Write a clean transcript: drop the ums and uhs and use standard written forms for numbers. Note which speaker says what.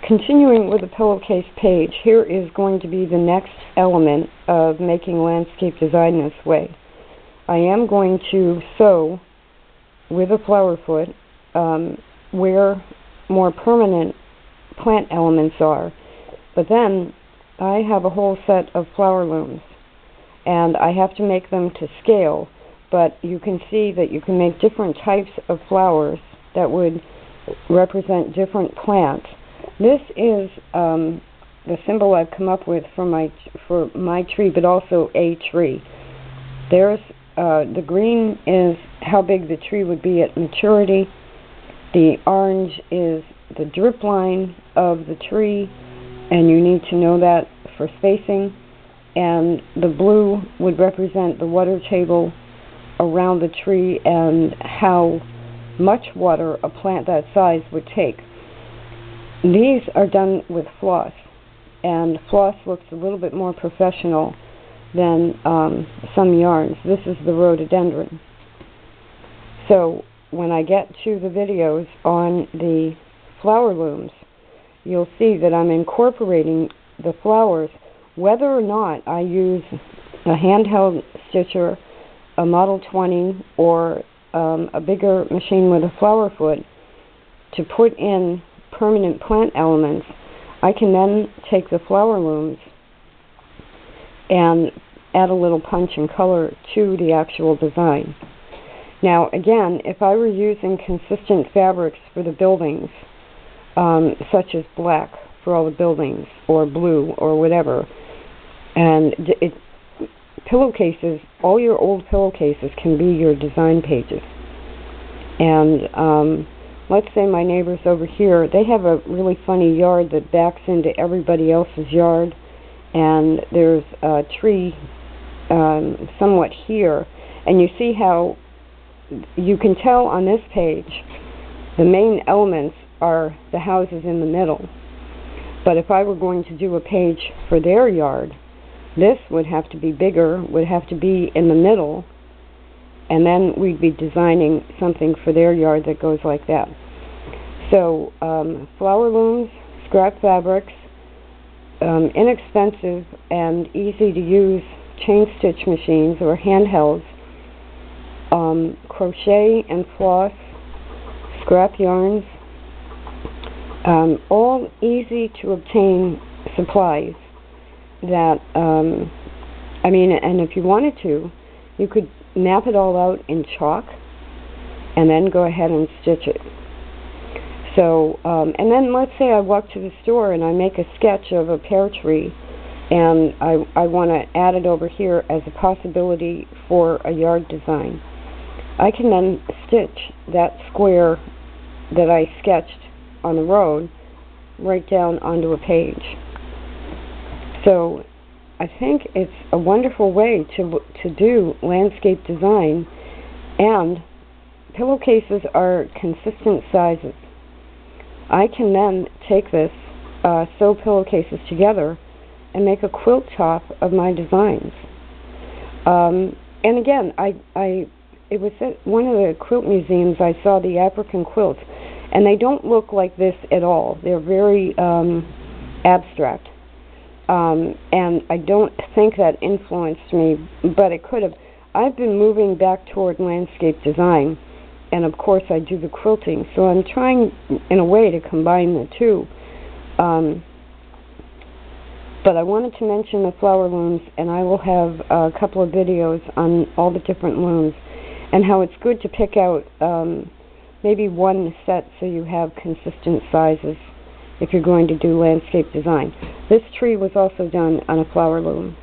Speaker 1: Continuing with the pillowcase page, here is going to be the next element of making landscape design this way. I am going to sew with a flower foot where more permanent plant elements are, but then I have a whole set of flower looms, and I have to make them to scale, but you can see that you can make different types of flowers that would represent different plants. This is the symbol I've come up with for my tree, but also a tree. There's the green is how big the tree would be at maturity. The orange is the drip line of the tree, and you need to know that for spacing. And the blue would represent the water table around the tree and how much water a plant that size would take. These are done with floss, and floss looks a little bit more professional than some yarns. This is the rhododendron. So when I get to the videos on the flower looms, you'll see that I'm incorporating the flowers, whether or not I use a handheld stitcher, a Model 20, or a bigger machine with a flower foot to put in permanent plant elements. I can then take the flower looms and add a little punch and color to the actual design. Now again, if I were using consistent fabrics for the buildings, such as black for all the buildings, or blue, or whatever, and pillowcases, all your old pillowcases can be your design pages. And let's say my neighbors over here, they have a really funny yard that backs into everybody else's yard, and there's a tree somewhat here, and you see how you can tell on this page the main elements are the houses in the middle. But if I were going to do a page for their yard, this would have to be bigger, would have to be in the middle, and then we'd be designing something for their yard that goes like that. So flower looms, scrap fabrics, inexpensive and easy to use chain stitch machines or handhelds, crochet and floss, scrap yarns, all easy to obtain supplies that, and if you wanted to, you could map it all out in chalk and then go ahead and stitch it. So, and then let's say I walk to the store and I make a sketch of a pear tree, and I want to add it over here as a possibility for a yard design. I can then stitch that square that I sketched on the road right down onto a page. So I think it's a wonderful way to do landscape design, and pillowcases are consistent sizes. I can then take this, sew pillowcases together, and make a quilt top of my designs. And again, it was at one of the quilt museums I saw the African quilts, and they don't look like this at all. They're very abstract. And I don't think that influenced me, but it could have. I've been moving back toward landscape design, and of course I do the quilting, so I'm trying in a way to combine the two. But I wanted to mention the flower looms, and I will have a couple of videos on all the different looms and how it's good to pick out maybe one set so you have consistent sizes if you're going to do landscape design. This tree was also done on a flower loom.